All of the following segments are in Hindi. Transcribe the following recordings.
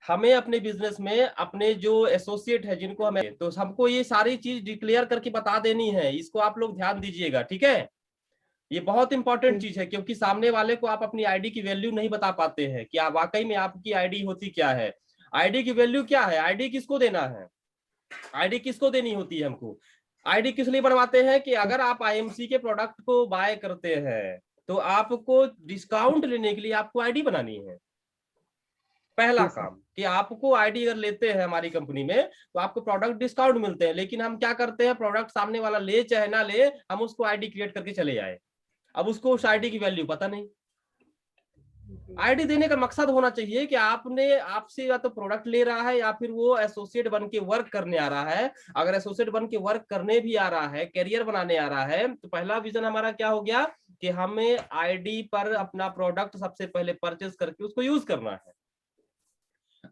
हमें अपने बिजनेस में अपने जो एसोसिएट है जिनको हमें, तो हमको ये सारी चीज डिक्लेयर करके बता देनी है। इसको आप लोग ध्यान दीजिएगा, ठीक है। ये बहुत इंपॉर्टेंट चीज है, क्योंकि सामने वाले को आप अपनी आईडी की वैल्यू नहीं बता पाते हैं कि वाकई में आपकी आईडी होती क्या है। आईडी की वैल्यू क्या है, आईडी किसको देना है, आईडी किसको देनी होती है हमको। आईडी किस लिए बनवाते हैं कि अगर आप आईएमसी के प्रोडक्ट को बाय करते हैं तो आपको डिस्काउंट लेने के लिए आपको आईडी बनानी है। पहला काम कि आपको आईडी अगर लेते हैं हमारी कंपनी में तो आपको प्रोडक्ट डिस्काउंट मिलते हैं, लेकिन हम क्या करते हैं, प्रोडक्ट सामने वाला ले चाहे ना ले, हम उसको आईडी क्रिएट करके चले आए। अब उसको उस आईडी की वैल्यू पता नहीं। आईडी देने का मकसद होना चाहिए कि आपने आपसे या तो प्रोडक्ट ले रहा है या फिर वो एसोसिएट बन के वर्क करने आ रहा है। अगर एसोसिएट बन के वर्क करने भी आ रहा है, करियर बनाने आ रहा है, तो पहला विजन हमारा क्या हो गया कि हमें आईडी पर अपना प्रोडक्ट सबसे पहले परचेज करके उसको यूज करना है।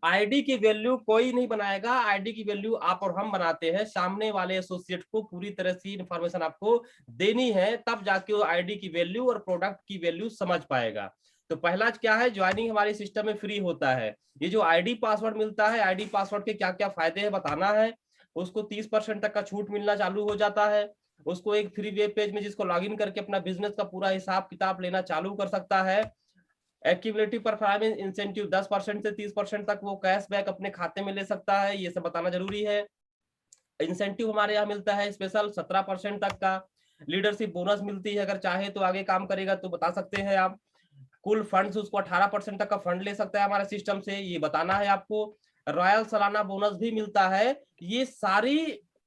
आईडी की वैल्यू कोई नहीं बनाएगा, आईडी की वैल्यू आप और हम बनाते हैं। सामने वाले एसोसिएट को पूरी तरह से इंफॉर्मेशन आपको देनी है, तब जाके वो आईडी की वैल्यू और प्रोडक्ट की वैल्यू समझ पाएगा। तो पहला क्या है, ज्वाइनिंग हमारे सिस्टम में फ्री होता है। ये जो आईडी पासवर्ड मिलता है, आईडी पासवर्ड के क्या क्या फायदे हैं बताना है। उसको 30% तक का छूट मिलना चालू हो जाता है। उसको एक फ्री वेब पेज में जिसको लॉगिन करके अपना बिजनेस का पूरा हिसाब किताब लेना चालू कर सकता है। एक्टिविटी परफॉर्मेंस इंसेंटिव 10% से 30% तक वो कैशबैक अपने खाते में ले सकता है, ये सब बताना जरूरी है। इंसेंटिव हमारे यहाँ मिलता है स्पेशल 17% तक का। लीडरशिप बोनस मिलती है, अगर चाहे तो आगे काम करेगा तो बता सकते हैं आप। कुल फंड्स उसको 18% तक का फंड ले सकता है हमारे सिस्टम से, ये बताना है आपको। रॉयल सालाना बोनस भी मिलता है। ये सारी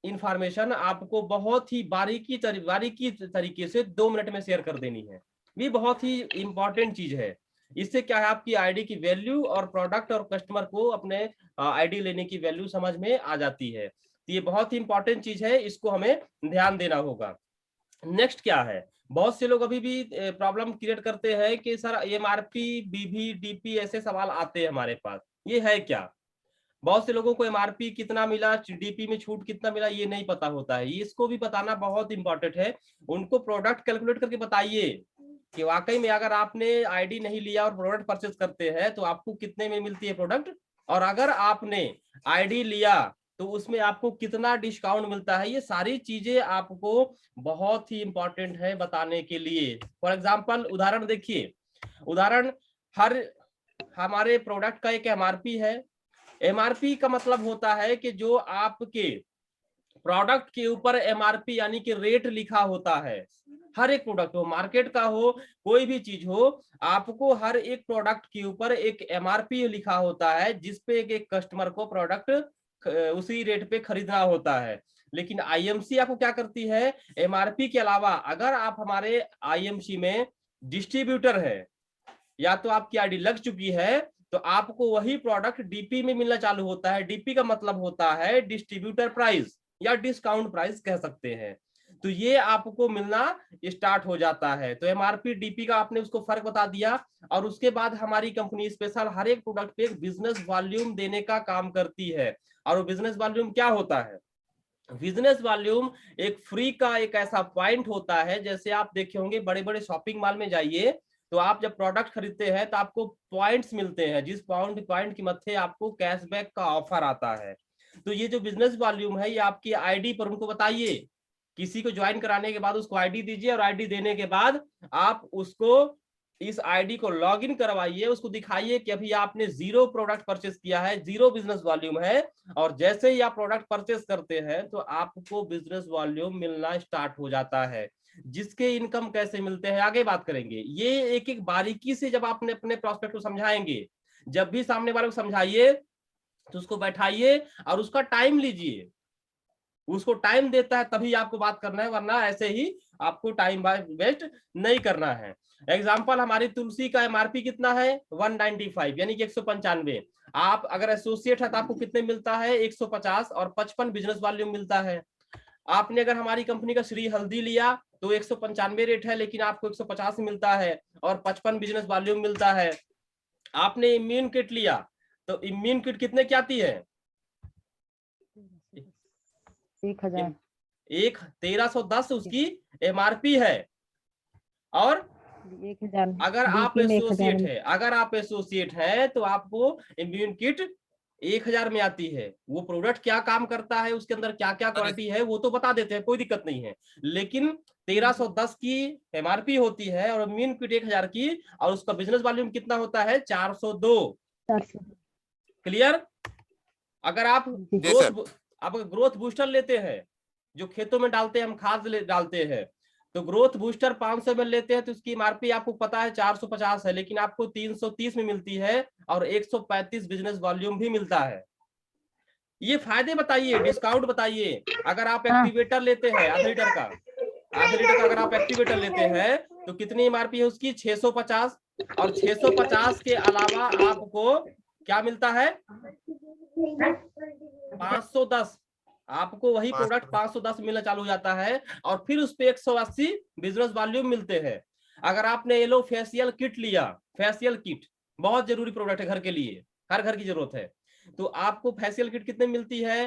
इंफॉर्मेशन आपको बहुत ही बारीकी तरीके से 2 मिनट में शेयर कर देनी है। ये बहुत ही इंपॉर्टेंट चीज है। इससे क्या है, आपकी आईडी की वैल्यू और प्रोडक्ट और कस्टमर को अपने आईडी लेने की वैल्यू समझ में आ जाती है। तो ये बहुत ही इंपॉर्टेंट चीज है, इसको हमें ध्यान देना होगा। नेक्स्ट क्या है, बहुत से लोग अभी भी प्रॉब्लम क्रिएट करते हैं कि सर एमआरपी, बीवी, डीपी ऐसे सवाल आते हैं हमारे पास, ये है क्या। बहुत से लोगों को एमआरपी कितना मिला, डीपी में छूट कितना मिला, ये नहीं पता होता है। इसको भी बताना बहुत इंपॉर्टेंट है। उनको प्रोडक्ट कैलकुलेट करके बताइए कि वाकई में अगर आपने आईडी नहीं लिया और प्रोडक्ट परचेज करते हैं तो आपको कितने में मिलती है प्रोडक्ट, और अगर आपने आईडी लिया तो उसमें आपको कितना डिस्काउंट मिलता है। ये सारी चीजें आपको बहुत ही इंपॉर्टेंट है बताने के लिए। फॉर एग्जाम्पल उदाहरण देखिए, उदाहरण हर हमारे प्रोडक्ट का एक एमआरपी है। एमआरपी का मतलब होता है कि जो आपके प्रोडक्ट के ऊपर एमआरपी यानी कि रेट लिखा होता है। हर एक प्रोडक्ट हो, मार्केट का हो, कोई भी चीज हो, आपको हर एक प्रोडक्ट के ऊपर एक एमआरपी लिखा होता है जिसपे एक कस्टमर को प्रोडक्ट उसी रेट पे खरीदना होता है। लेकिन आईएमसी आपको क्या करती है, एमआरपी के अलावा अगर आप हमारे आईएमसी में डिस्ट्रीब्यूटर है या तो आपकी आईडी लग चुकी है तो आपको वही प्रोडक्ट डीपी में मिलना चालू होता है। डीपी का मतलब होता है डिस्ट्रीब्यूटर प्राइस या डिस्काउंट प्राइस कह सकते हैं। तो ये आपको मिलना स्टार्ट हो जाता है। तो एमआरपी डीपी का आपने उसको फर्क बता दिया। और उसके बाद हमारी कंपनी स्पेशल हर एक प्रोडक्ट पे एक बिजनेस वॉल्यूम देने का काम करती है। और वो बिजनेस वॉल्यूम क्या होता है, बिजनेस वॉल्यूम एक फ्री का एक ऐसा पॉइंट होता है। जैसे आप देखे होंगे बड़े बड़े शॉपिंग मॉल में जाइए तो आप जब प्रोडक्ट खरीदते हैं तो आपको पॉइंट्स मिलते हैं, जिस पॉइंट की मध्य आपको कैशबैक का ऑफर आता है। तो ये जो बिजनेस वॉल्यूम है ये आपकी आईडी पर उनको बताइए। किसी को ज्वाइन कराने के बाद उसको आईडी दीजिए और आईडी देने के बाद आप उसको इस आईडी को लॉगिन करवाइए, उसको दिखाइए कि अभी आपने 0 प्रोडक्ट परचेस किया है, 0 बिजनेस वॉल्यूम है। और जैसे ही आप प्रोडक्ट परचेस करते हैं तो आपको बिजनेस वॉल्यूम मिलना स्टार्ट हो जाता है। जिसके इनकम कैसे मिलते हैं आगे बात करेंगे। ये एक एक बारीकी से जब आपने अपने प्रोस्पेक्ट को समझाएंगे, जब भी सामने वाले को समझाइए तो उसको बैठाइए और उसका टाइम लीजिए। उसको टाइम देता है तभी आपको बात करना है, वरना ऐसे ही आपको टाइम वेस्ट नहीं करना है। एग्जाम्पल, हमारी तुलसी का एमआरपी कितना है 195 यानी कि 195। आप अगर एसोसिएट है तो आपको कितने मिलता है 150 और 55 बिजनेस वॉल्यूम मिलता है। आपने अगर हमारी कंपनी का श्री हल्दी लिया तो 195 रेट है लेकिन आपको 150 मिलता है और 55 बिजनेस वॉल्यूम मिलता है। आपने इम्यून किट लिया तो इम्यून किट कितने की आती है 1000 1310 उसकी एमआरपी है। और 1000 अगर आप डीपी में 1000 एसोसिएट है तो आपको इम्यून किट 1000 में आती है। वो प्रोडक्ट क्या काम करता है, उसके अंदर क्या क्या क्वालिटी है वो तो बता देते हैं, कोई दिक्कत नहीं है। लेकिन 1310 की एमआरपी होती है और मीन क्विट 1000 की, और उसका बिजनेस वॉल्यूम कितना होता है 402। 400। क्लियर। अगर आप जी सर। ग्रोथ बूस्टर लेते हैं, जो खेतों में डालते हैं, हम खाद डालते हैं, तो ग्रोथ बूस्टर 500 में लेते हैं तो उसकी एमआरपी आपको पता है 450 है, लेकिन आपको 330 में मिलती है और 135 बिजनेस वॉल्यूम भी मिलता है। ये फायदे बताइए, डिस्काउंट बताइए। अगर आप एक्टिवेटर लेते हैं आधे लीटर का, अगर आप एक्टिवेटर लेते हैं तो कितनी एमआरपी है उसकी 650, और 650 के अलावा आपको क्या मिलता है 510। आपको वही प्रोडक्ट 510 मिलना चालू हो जाता है, और फिर उस पे 180 बिजनेस वॉल्यूम मिलते हैं। अगर आपने ये लो फेशियल किट लिया, फेशियल किट बहुत जरूरी प्रोडक्ट है घर के लिए, हर घर की जरूरत है, तो आपको फेशियल किट कितने मिलती है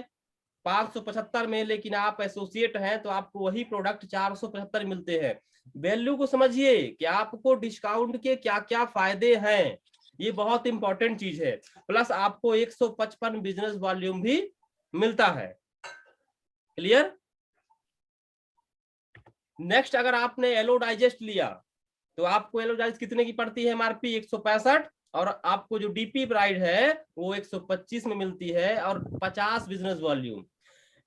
575 में, लेकिन आप एसोसिएट हैं तो आपको वही प्रोडक्ट 475 मिलते हैं। वैल्यू को समझिए कि आपको डिस्काउंट के क्या क्या फायदे हैं, ये बहुत इंपॉर्टेंट चीज है। प्लस आपको 155 बिजनेस वॉल्यूम भी मिलता है। क्लियर। नेक्स्ट, अगर आपने एलो डाइजेस्ट लिया तो आपको एलो डाइजेस्ट कितने की पड़ती है एमआरपी 165, और आपको जो डीपी ब्राइड है वो 125 में मिलती है और 50 बिजनेस वॉल्यूम।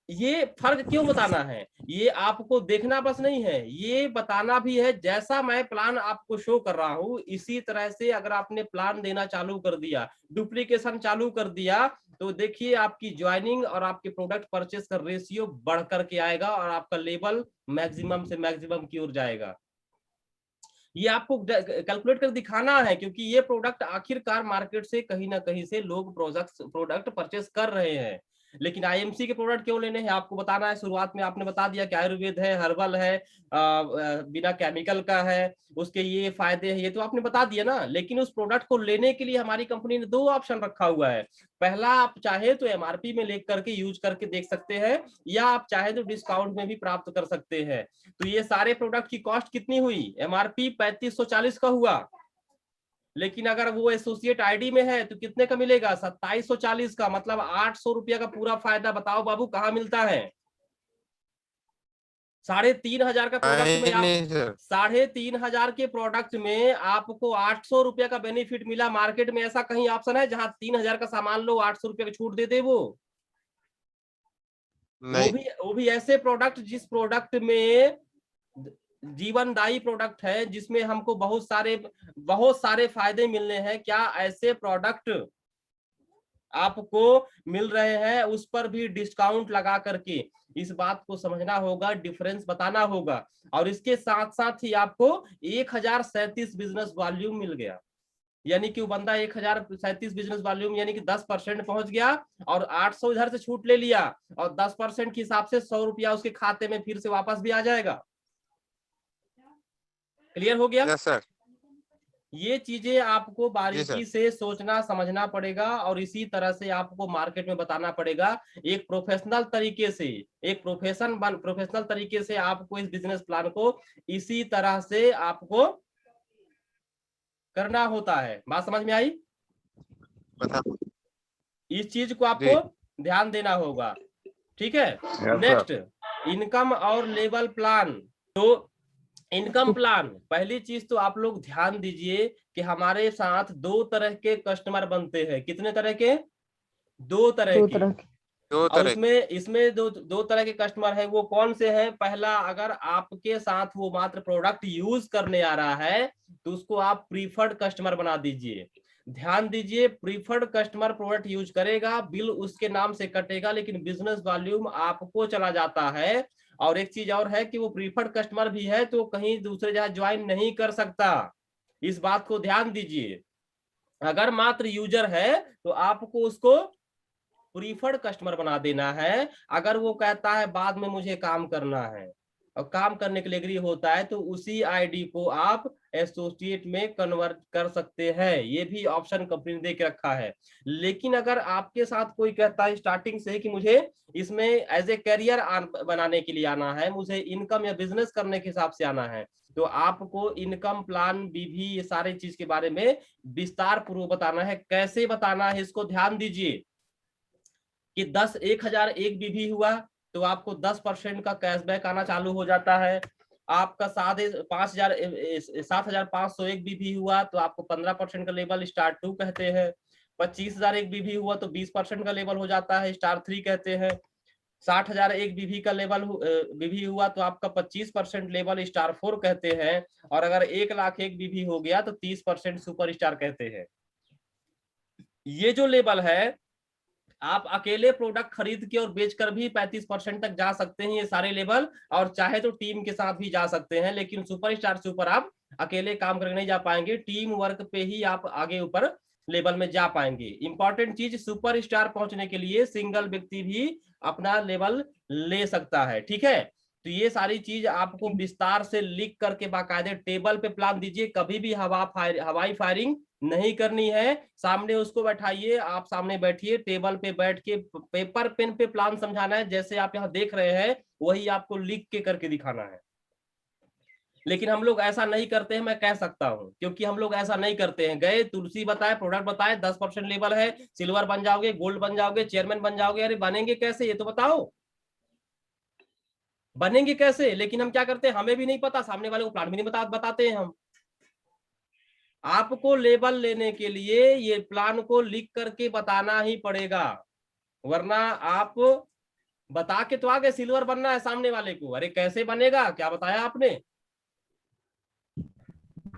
ये फर्क क्यों बताना है, ये आपको देखना बस नहीं है, ये बताना भी है। जैसा मैं प्लान आपको शो कर रहा हूं इसी तरह से अगर आपने प्लान देना चालू कर दिया, डुप्लीकेशन चालू कर दिया, तो देखिए आपकी ज्वाइनिंग और आपके प्रोडक्ट परचेस का रेशियो बढ़ करके आएगा और आपका लेवल मैक्सिमम से मैक्सिमम की ओर जाएगा। ये आपको कैलकुलेट कर दिखाना है, क्योंकि ये प्रोडक्ट आखिरकार मार्केट से कहीं ना कहीं से लोग प्रोडक्ट परचेस कर रहे हैं। लेकिन आईएमसी के प्रोडक्ट क्यों लेने हैं आपको बताना है। शुरुआत में आपने बता दिया कि आयुर्वेद है, हर्बल है, बिना केमिकल का है, उसके ये फायदे हैं, ये तो आपने बता दिया ना। लेकिन उस प्रोडक्ट को लेने के लिए हमारी कंपनी ने 2 ऑप्शन रखा हुआ है। पहला, आप चाहे तो एमआरपी में लेकर के यूज करके देख सकते हैं, या आप चाहे तो डिस्काउंट में भी प्राप्त कर सकते हैं। तो ये सारे प्रोडक्ट की कॉस्ट कितनी हुई, एमआरपी 3540 का हुआ, लेकिन अगर वो एसोसिएट आईडी में है तो कितने का मिलेगा 2740 का, मतलब 800 रुपया का पूरा फायदा। बताओ बाबू कहाँ मिलता है। 3500 का प्रोडक्ट में आप 3500 के प्रोडक्ट में आपको 800 रुपया का बेनिफिट मिला। मार्केट में ऐसा कहीं ऑप्शन है जहां 3000 का सामान लो 800 रुपया की छूट दे दे वो भी ऐसे प्रोडक्ट जिस प्रोडक्ट में जीवनदायी प्रोडक्ट है, जिसमें हमको बहुत सारे फायदे मिलने हैं। क्या ऐसे प्रोडक्ट आपको मिल रहे हैं, उस पर भी डिस्काउंट लगा करके? इस बात को समझना होगा, डिफरेंस बताना होगा। और इसके साथ साथ ही आपको 1037 बिजनेस वॉल्यूम मिल गया, यानी कि वो बंदा 1037 बिजनेस वॉल्यूम यानी कि 10% पहुंच गया, और 800 इधर से छूट ले लिया, और 10% के हिसाब से 100 रुपया उसके खाते में फिर से वापस भी आ जाएगा। क्लियर हो गया? Yes sir. ये चीजें आपको बारीकी से सोचना समझना पड़ेगा, और इसी तरह से आपको मार्केट में बताना पड़ेगा। एक प्रोफेशनल तरीके से, एक प्रोफेशनल तरीके से आपको इस बिजनेस प्लान को इसी तरह से आपको करना होता है। बात समझ में आई? इस चीज को आपको ध्यान देना होगा। ठीक है। नेक्स्ट, इनकम और लेवल प्लान। तो इनकम प्लान, पहली चीज तो आप लोग ध्यान दीजिए कि हमारे साथ 2 तरह के कस्टमर बनते हैं। कितने तरह के? 2 तरह के। और इसमें दो तरह के कस्टमर है। वो कौन से हैं? पहला, अगर आपके साथ वो मात्र प्रोडक्ट यूज करने आ रहा है तो उसको आप प्रीफर्ड कस्टमर बना दीजिए। ध्यान दीजिए, प्रीफर्ड कस्टमर प्रोडक्ट यूज करेगा, बिल उसके नाम से कटेगा, लेकिन बिजनेस वॉल्यूम आपको चला जाता है। और एक चीज और है कि वो प्रीफर्ड कस्टमर भी है तो कहीं दूसरे जगह ज्वाइन नहीं कर सकता। इस बात को ध्यान दीजिए। अगर मात्र यूजर है तो आपको उसको प्रीफर्ड कस्टमर बना देना है। अगर वो कहता है बाद में मुझे काम करना है और काम करने के लिए एग्री होता है, तो उसी आईडी को आप एसोसिएट में कन्वर्ट कर सकते हैं। ये भी ऑप्शन कंपनी ने दे के रखा है। लेकिन अगर आपके साथ कोई कहता है स्टार्टिंग से कि मुझे इसमें एज ए करियर बनाने के लिए आना है, मुझे इनकम या बिजनेस करने के हिसाब से आना है, तो आपको इनकम प्लान बीवी ये सारे चीज के बारे में विस्तार पूर्वक बताना है। कैसे बताना है इसको ध्यान दीजिए। कि 1001 बीबी हुआ तो आपको 10% का कैशबैक आना चालू हो जाता है। आपका 7,501 बीबी हुआ तो आपको 15% का लेवल स्टार 2 कहते हैं। 25,001 बीबी हुआ तो 20% का लेवल हो जाता है, स्टार 3 कहते हैं। 60,001 बीबी का लेवल बीबी हुआ तो आपका 25% लेवल स्टार 4 कहते हैं। और अगर 1,01,000 बीबी हो गया तो 30% सुपर स्टार कहते हैं। ये जो लेवल है आप अकेले प्रोडक्ट खरीद के और बेचकर भी 35% तक जा सकते हैं, ये सारे लेवल, और चाहे तो टीम के साथ भी जा सकते हैं। लेकिन सुपर स्टार से ऊपर आप अकेले काम करके नहीं जा पाएंगे, टीम वर्क पे ही आप आगे ऊपर लेवल में जा पाएंगे। इंपॉर्टेंट चीज, सुपर स्टार पहुंचने के लिए सिंगल व्यक्ति भी अपना लेवल ले सकता है, ठीक है। तो ये सारी चीज आपको विस्तार से लिख करके बाकायदे टेबल पे प्लान दीजिए। कभी भी हवाई फायरिंग नहीं करनी है। सामने उसको बैठाइए, आप सामने बैठिए, टेबल पे बैठ के पेपर पेन पे प्लान समझाना है। जैसे आप यहाँ देख रहे हैं वही आपको लिख के करके दिखाना है। लेकिन हम लोग ऐसा नहीं करते हैं, मैं कह सकता हूं, क्योंकि हम लोग ऐसा नहीं करते हैं। गए, तुलसी बताए, प्रोडक्ट बताए, 10% लेवल है, सिल्वर बन जाओगे, गोल्ड बन जाओगे, चेयरमैन बन जाओगे। अरे बनेंगे कैसे ये तो बताओ, बनेंगे कैसे? लेकिन हम क्या करते हैं, हमें भी नहीं पता, सामने वाले को प्लान भी नहीं बताते हैं हम। आपको लेवल लेने के लिए ये प्लान को लिख करके बताना ही पड़ेगा, वरना आप बता के तो आगे सिल्वर बनना है सामने वाले को, अरे कैसे बनेगा, क्या बताया आपने,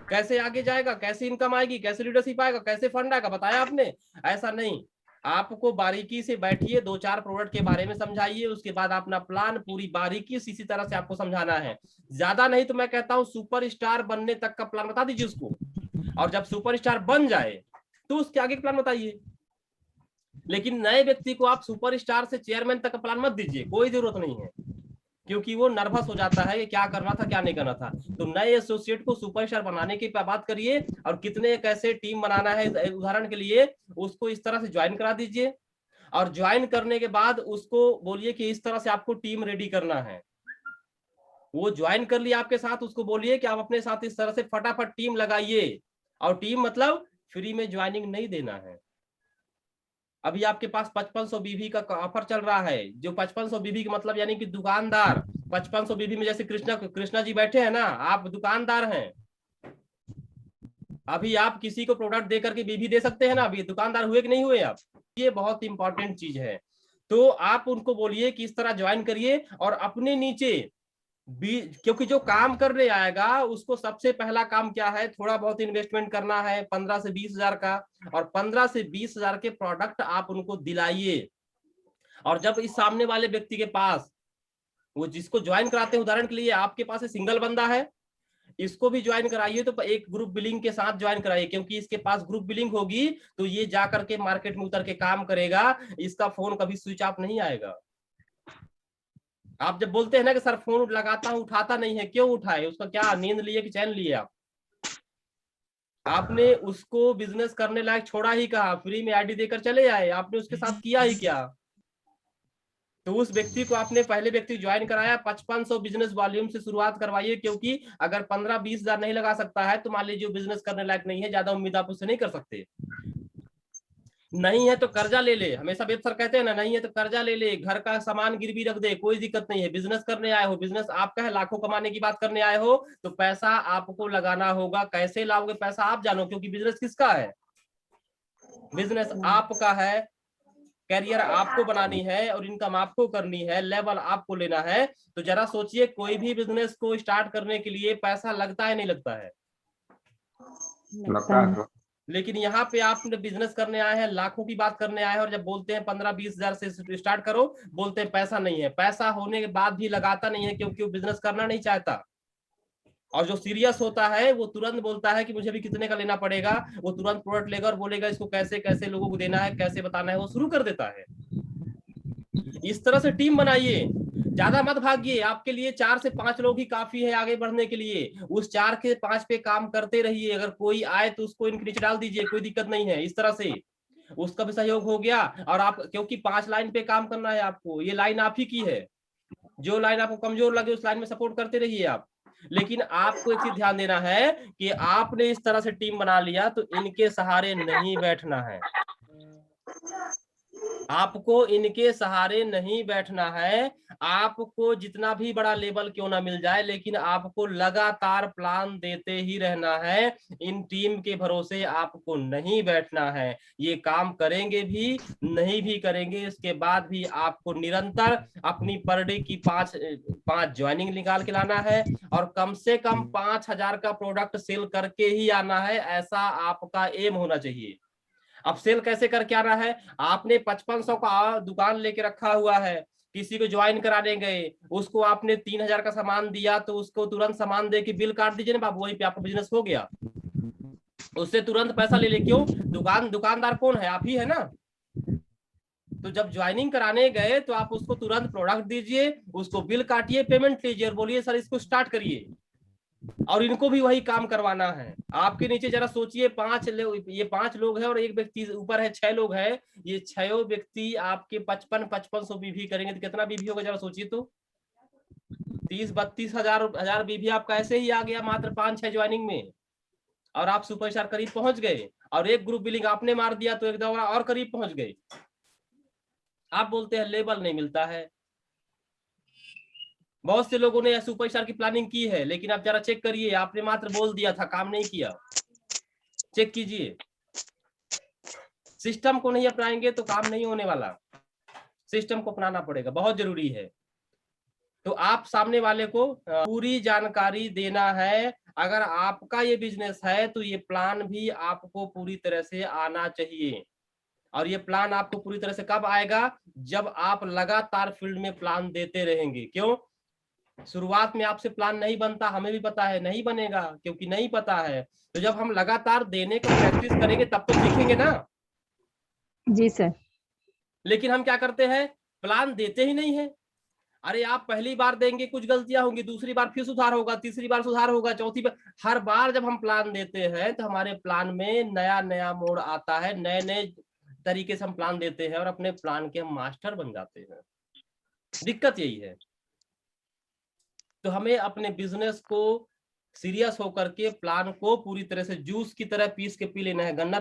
कैसे आगे जाएगा, कैसे इनकम आएगी, कैसे लीडरशिप आएगा, कैसे फंड आएगा, बताया आपने? ऐसा नहीं। आपको बारीकी से बैठिए, 2-4 प्रोडक्ट के बारे में समझाइए, उसके बाद अपना प्लान पूरी बारीकी से इसी तरह से आपको समझाना है। ज्यादा नहीं तो मैं कहता हूं सुपर स्टार बनने तक का प्लान बता दीजिए उसको, और जब सुपर स्टार बन जाए तो उसके आगे प्लान बताइए। लेकिन नए व्यक्ति को आप सुपर स्टार से चेयरमैन तक का प्लान मत दीजिए, कोई जरूरत नहीं है, क्योंकि वो नर्वस हो जाता है कि क्या करना था क्या नहीं करना था। तो नए एसोसिएट को सुपरस्टार बनाने की बात करिए, और कितने कैसे टीम बनाना है, उदाहरण के लिए उसको इस तरह से ज्वाइन करा दीजिए, और ज्वाइन करने के बाद उसको बोलिए कि इस तरह से आपको टीम रेडी करना है। वो ज्वाइन कर लिया आपके साथ, उसको बोलिए कि आप अपने साथ इस तरह से फटाफट टीम लगाइए। और टीम मतलब फ्री में ज्वाइनिंग नहीं देना है। अभी आपके पास 5500 बीबी का ऑफर चल रहा है, जो 5500 बीबी का मतलब यानी कि दुकानदार 5500 बीबी में, जैसे कृष्णा जी बैठे हैं ना, आप दुकानदार हैं। अभी आप किसी को प्रोडक्ट देकर के बीबी दे सकते हैं ना, अभी दुकानदार हुए कि नहीं हुए आप? ये बहुत इंपॉर्टेंट चीज है। तो आप उनको बोलिए कि इस तरह ज्वाइन करिए, और अपने नीचे क्योंकि जो काम करने आएगा उसको सबसे पहला काम क्या है, थोड़ा बहुत इन्वेस्टमेंट करना है 15 से 20 हजार का, और 15 से 20 हजार के प्रोडक्ट आप उनको दिलाइए। और जब इस सामने वाले व्यक्ति के पास, वो जिसको ज्वाइन कराते हैं, उदाहरण के लिए आपके पास सिंगल बंदा है, इसको भी ज्वाइन कराइए तो एक ग्रुप बिलिंग के साथ ज्वाइन कराइए, क्योंकि इसके पास ग्रुप बिलिंग होगी तो ये जाकर के मार्केट में उतर के काम करेगा, इसका फोन कभी स्विच ऑफ नहीं आएगा। आप जब बोलते हैं ना कि सर फोन लगाता हूं उठाता नहीं है, क्यों उठाए, उसका क्या नींद लिए कि चैन लिए? आपने उसको बिजनेस करने लायक छोड़ा ही कहा, फ्री में आईडी देकर चले आए, आपने उसके साथ किया ही क्या? तो उस व्यक्ति को आपने पहले व्यक्ति ज्वाइन कराया, 5500 बिजनेस वॉल्यूम से शुरुआत करवाइए, क्योंकि अगर 15-20 हजार नहीं लगा सकता है तो मान लीजिए बिजनेस करने लायक नहीं है, ज्यादा उम्मीद आप उससे नहीं कर सकते। नहीं है तो कर्जा ले ले, हमेशा वेद सर कहते हैं ना, नहीं है तो कर्जा ले ले, घर का सामान गिरवी रख दे, कोई दिक्कत नहीं है। बिजनेस करने आए हो, बिजनेस आपका है, लाखों कमाने की बात करने आए हो, तो पैसा आपको लगाना होगा। कैसे लाओगे पैसा आप जानो, क्योंकि बिजनेस किसका है? बिजनेस आपका है, कैरियर आपको बनानी है, और इनकम आपको करनी है, लेवल आपको लेना है। तो जरा सोचिए, कोई भी बिजनेस को स्टार्ट करने के लिए पैसा लगता है नहीं लगता है? लगता है। लेकिन यहाँ पे आप बिजनेस करने आए हैं, लाखों की बात करने आए हैं, और जब बोलते हैं 15-20 हजार से स्टार्ट करो, बोलते हैं पैसा नहीं है। पैसा होने के बाद भी लगाता नहीं है, क्योंकि वो बिजनेस करना नहीं चाहता। और जो सीरियस होता है वो तुरंत बोलता है कि मुझे भी कितने का लेना पड़ेगा, वो तुरंत प्रोडक्ट लेगा और बोलेगा इसको कैसे कैसे लोगों को देना है, कैसे बताना है, वो शुरू कर देता है। इस तरह से टीम बनाइए, ज्यादा मत भागिए। आपके लिए 4 से 5 लोग ही काफी है आगे बढ़ने के लिए। उस 4 के 5 पे काम करते रहिए, अगर कोई आए तो उसको इनके नीचे डाल दीजिए, कोई दिक्कत नहीं है। इस तरह से उसका भी सहयोग हो गया। और आप, क्योंकि 5 लाइन पे काम करना है आपको, ये लाइन आप ही की है, जो लाइन आपको कमजोर लगे उस लाइन में सपोर्ट करते रहिए आप। लेकिन आपको एक चीज ध्यान देना है कि आपने इस तरह से टीम बना लिया तो इनके सहारे नहीं बैठना है। आपको इनके सहारे नहीं बैठना है। आपको जितना भी बड़ा लेवल क्यों ना मिल जाए, लेकिन आपको लगातार प्लान देते ही रहना है। इन टीम के भरोसे आपको नहीं बैठना है। ये काम करेंगे भी, नहीं भी करेंगे, इसके बाद भी आपको निरंतर अपनी पर डे की पांच ज्वाइनिंग निकाल के लाना है और कम से कम 5,000 का प्रोडक्ट सेल करके ही आना है। ऐसा आपका एम होना चाहिए। अब सेल कैसे करके आना है? आपने 5500 का दुकान लेके रखा हुआ है, किसी को ज्वाइन कराने गए, उसको आपने 3,000 का सामान दिया, तो उसको तुरंत सामान दे के बिल काट दीजिए ना बाबू, वहीं पे आपका बिजनेस हो गया। उससे तुरंत पैसा ले ले। क्यों? दुकानदार कौन है? आप ही है ना। तो जब ज्वाइनिंग कराने गए तो आप उसको तुरंत प्रोडक्ट दीजिए, उसको बिल काटिए, पेमेंट लीजिए और बोलिए सर इसको स्टार्ट करिए। और इनको भी वही काम करवाना है। आपके नीचे जरा सोचिए, ये 5 लोग हैं और एक व्यक्ति ऊपर है, 6 लोग हैं। ये 6 व्यक्ति आपके 5500 बीवी करेंगे तो कितना बीवी होगा जरा सोचिए तो। 30-32 हजार बीवी आपका ऐसे ही आ गया मात्र 5-6 ज्वाइनिंग में। और आप सुपरस्टार करीब पहुंच गए और एक ग्रुप बिलिंग आपने मार दिया तो एक दौरा और करीब पहुंच गए। आप बोलते हैं लेबल नहीं मिलता है। बहुत से लोगों ने सुपरस्टार की प्लानिंग की है, लेकिन आप जरा चेक करिए, आपने मात्र बोल दिया था, काम नहीं किया। चेक कीजिए। सिस्टम को नहीं अपनाएंगे तो काम नहीं होने वाला। सिस्टम को अपनाना पड़ेगा, बहुत जरूरी है। तो आप सामने वाले को पूरी जानकारी देना है। अगर आपका ये बिजनेस है तो ये प्लान भी आपको पूरी तरह से आना चाहिए। और ये प्लान आपको पूरी तरह से कब आएगा? जब आप लगातार फील्ड में प्लान देते रहेंगे। क्यों? शुरुआत में आपसे प्लान नहीं बनता, हमें भी पता है नहीं बनेगा, क्योंकि नहीं पता है। तो जब हम लगातार देने का प्रैक्टिस करेंगे तब तो सीखेंगे ना। जी सर। लेकिन हम क्या करते हैं? प्लान देते ही नहीं है। अरे आप पहली बार देंगे कुछ गलतियां होंगी, दूसरी बार फिर सुधार होगा, तीसरी बार सुधार होगा, चौथी बार। हर बार जब हम प्लान देते हैं तो हमारे प्लान में नया नया मोड़ आता है, नए नए तरीके से हम प्लान देते हैं और अपने प्लान के हम मास्टर बन जाते हैं। दिक्कत यही है। तो हमें अपने बिजनेस को सीरियस होकर के प्लान को पूरी तरह से जूस की तरह पीस के पी लेना है। गन्ना